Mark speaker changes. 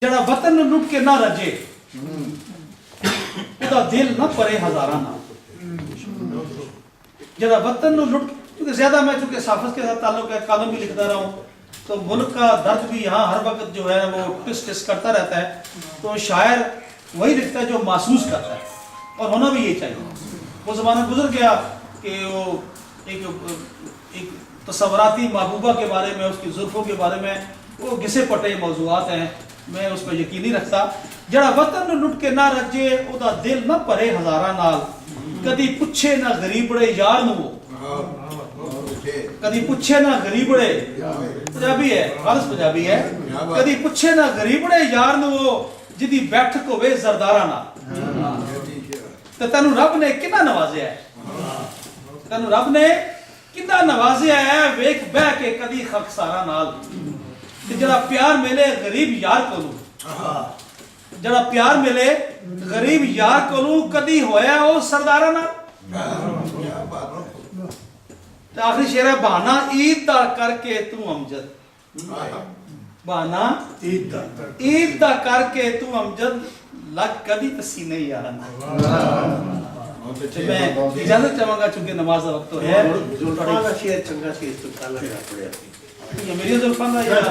Speaker 1: जड़ा वतन लुट के ना रजे उदा दिल ना परे हजारा ना। जड़ा वतन लुट, क्योंकि ज्यादा मैं चूंकि साफस के साथ ताल्लुक है, कॉलम भी लिखता रहा हूँ, तो मुल्क का दर्द भी यहाँ हर वक्त जो है वो टिस करता रहता है। तो शायर वही लिखता है जो महसूस करता है, और होना भी ये चाहिए। वो ज़माना गुजर गया कि वो एक तस्वराती महबूबा के बारे में, उसकी जुल्फ़ों के बारे में वो घिसे पटे मौज़ूआत हैं, मैं उस पर यकीन नहीं रखता। जड़ा वतन लुट के ना रजे उदा दिल ना परे हजारा नाल, कदी पुछे ना गरीबड़े यार नू, कदी पुछे ना गरीबड़े, पंजाबी है, खालिस पंजाबी है, कदी पुछे ना गरीबड़े यार नू जिदी बैठक होवे जरदारा नाल। ते तेनू रब ने कितना नवाजिया है, तेनू रब ने कितना नवाजिया है, वेख बह के कदी खकसारा नाल। जड़ा प्यार मिले गरीब यार कोलू, जड़ा प्यार मिले गरीब यार कोलू कदी होया वो सरदारा नाल। आखिरी शेर है, बहाना ईद दा करके तू अमजद, बहाना ईद दा करके तू अमजद लग कदी पसीने यार। मैं इजाजत चाहूंगा चूंकि नमाज का वक्त है।
Speaker 2: शेर चंगा शेर तो काला पड़े
Speaker 1: मेरी जुल्फां का यार